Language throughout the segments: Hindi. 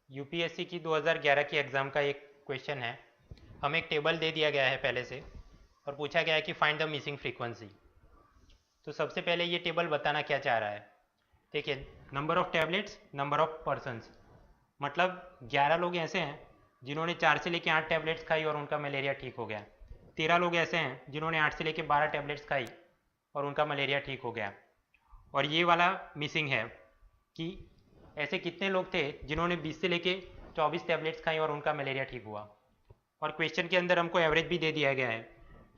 यूपीएससी की 2011 की एग्ज़ाम का एक क्वेश्चन है। हमें एक टेबल दे दिया गया है पहले से और पूछा गया है कि फाइंड द मिसिंग फ्रीक्वेंसी। तो सबसे पहले ये टेबल बताना क्या चाह रहा है। देखिए, number of tablets, number of persons, मतलब 11 लोग ऐसे हैं जिन्होंने 4 से लेकर 8 टैबलेट्स खाई और उनका मलेरिया ठीक हो गया। 13 लोग ऐसे हैं जिन्होंने 8 से लेकर 12 टैबलेट्स खाई और उनका मलेरिया ठीक हो गया। और ये वाला मिसिंग है कि ऐसे कितने लोग थे जिन्होंने 20 से लेके 24 टैबलेट्स खाई और उनका मलेरिया ठीक हुआ। और क्वेश्चन के अंदर हमको एवरेज भी दे दिया गया है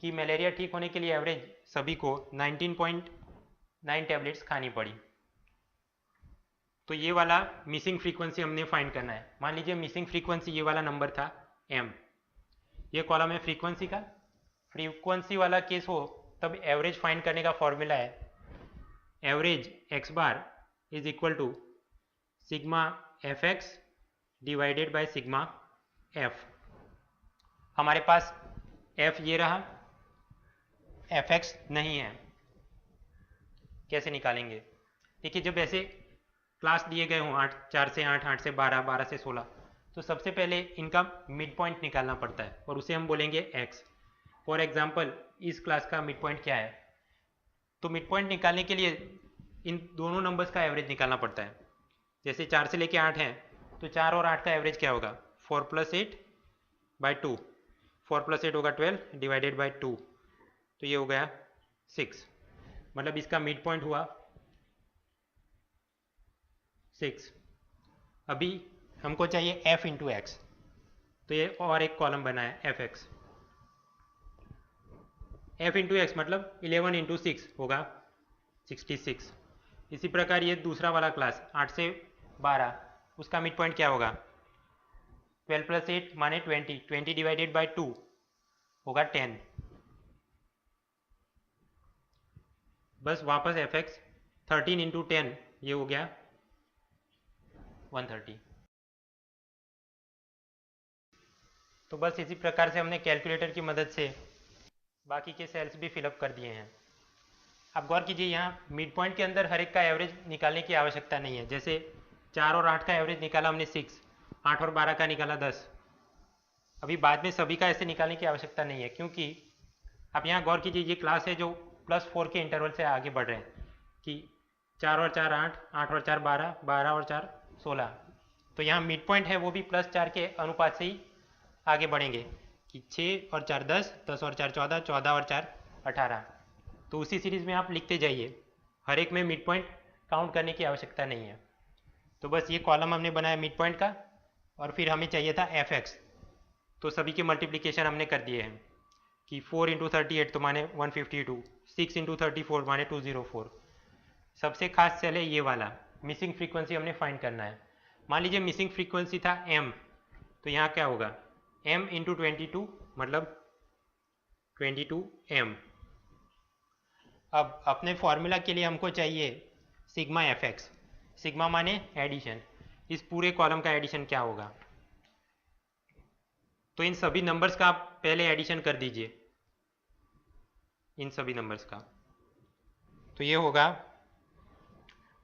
कि मलेरिया ठीक होने के लिए एवरेज सभी को 19.9 टैबलेट्स खानी पड़ी। तो ये वाला मिसिंग फ्रीक्वेंसी हमने फाइंड करना है। मान लीजिए मिसिंग फ्रीक्वेंसी ये वाला नंबर था m, ये कॉलम है फ्रीक्वेंसी का। फ्रीक्वेंसी वाला केस हो तब एवरेज फाइंड करने का फॉर्मूला है average x bar is equal to sigma f x divided by sigma f. हमारे पास f ये रहा, एफ एक्स नहीं है, कैसे निकालेंगे। देखिए, जब ऐसे क्लास दिए गए हों 4 से 8, 8 से 12, 12 से 16, तो सबसे पहले इनका मिड पॉइंट निकालना पड़ता है और उसे हम बोलेंगे x। फॉर एग्जाम्पल इस क्लास का मिड पॉइंट क्या है, तो मिड पॉइंट निकालने के लिए इन दोनों नंबर्स का एवरेज निकालना पड़ता है। जैसे 4 से लेके 8 हैं तो 4 और 8 का एवरेज क्या होगा, 4 + 8 बाई 2, 4 + 8 होगा 12 डिवाइडेड बाई 2, तो ये हो गया 6। मतलब इसका मिड पॉइंट हुआ 6। अभी हमको चाहिए f इंटू एक्स, तो ये और एक कॉलम बना है F x. f into x मतलब 11 इंटू 6 होगा 66। इसी प्रकार ये दूसरा वाला क्लास 8 से 12, उसका मिड पॉइंट क्या होगा, 12 + 8 माने 20, 20 डिवाइडेड बाई 2 होगा 10। बस वापस एफ एक्स 13 इंटू 10, ये हो गया 130। तो बस इसी प्रकार से हमने कैलकुलेटर की मदद से बाकी के सेल्स भी फिलअप कर दिए हैं। आप गौर कीजिए, यहाँ मिड पॉइंट के अंदर हर एक का एवरेज निकालने की आवश्यकता नहीं है। जैसे 4 और 8 का एवरेज निकाला हमने 6, 8 और 12 का निकाला 10। अभी बाद में सभी का ऐसे निकालने की आवश्यकता नहीं है, क्योंकि आप यहाँ गौर कीजिए, ये क्लास है जो +4 के इंटरवल से आगे बढ़ रहे हैं कि 4 और 4 8, 8 और 4 12, 12 और 4 16। तो यहाँ मिड पॉइंट है वो भी +4 के अनुपात से ही आगे बढ़ेंगे कि 6 और 4 10, 10 और 4 14, 14 और 4 18। तो उसी सीरीज़ में आप लिखते जाइए, हर एक में मिड पॉइंट काउंट करने की आवश्यकता नहीं है। तो बस ये कॉलम हमने बनाया मिड पॉइंट का, और फिर हमें चाहिए था एफ एक्स। तो सभी के मल्टीप्लिकेशन हमने कर दिए हैं कि 4 इंटू 38 तो माने 152, 6 इंटू 34 माने 204। सबसे खास सेल है ये वाला, मिसिंग फ्रीक्वेंसी हमने फाइंड करना है। मान लीजिए मिसिंग फ्रीक्वेंसी था m, तो यहाँ क्या होगा, m इंटू 22 मतलब 22m। अब अपने फॉर्मूला के लिए हमको चाहिए सिग्मा एफ एक्स। सिग्मा माने एडिशन, इस पूरे कॉलम का एडिशन क्या होगा। तो इन सभी नंबर्स का आप पहले एडिशन कर दीजिए, इन सभी नंबर्स का। तो ये होगा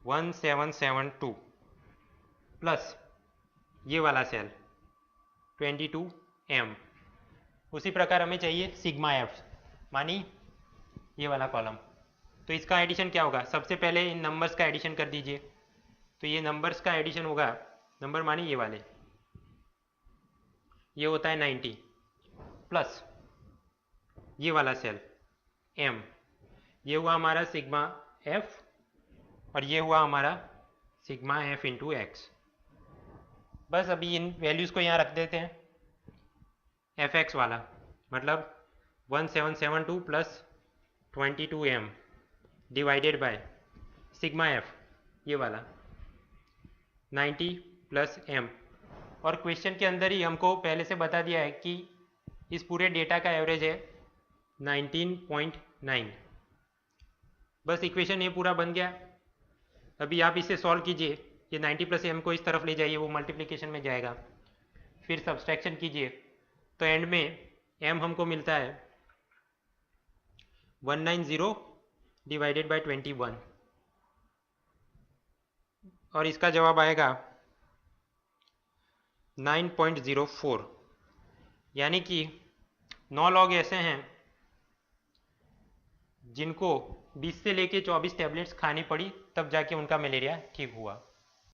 1772 प्लस ये वाला सेल 22m। उसी प्रकार हमें चाहिए सिग्मा एफ, मानी ये वाला कॉलम। तो इसका एडिशन क्या होगा, सबसे पहले इन नंबर्स का एडिशन कर दीजिए। तो ये नंबर्स का एडिशन होगा, नंबर मानी ये वाले, ये होता है 90 प्लस ये वाला सेल m, ये हुआ हमारा सिग्मा f, और ये हुआ हमारा सिग्मा f इंटू एक्स। बस अभी इन वैल्यूज़ को यहाँ रख देते हैं। एफ एक्स वाला मतलब 1772 plus 22m divided by sigma F, ये वाला 90 प्लस m। और क्वेश्चन के अंदर ही हमको पहले से बता दिया है कि इस पूरे डेटा का एवरेज है 19.9। बस इक्वेशन ये पूरा बन गया। अभी आप इसे सॉल्व कीजिए, ये 90 प्लस m को इस तरफ ले जाइए, वो मल्टीप्लिकेशन में जाएगा, फिर सब्सट्रैक्शन कीजिए, तो एंड में m हमको मिलता है 190 डिवाइडेड बाय 21, और इसका जवाब आएगा 9.04, यानी कि 9 लोग ऐसे हैं जिनको 20 से लेके 24 टैबलेट्स खानी पड़ी तब जाके उनका मलेरिया ठीक हुआ।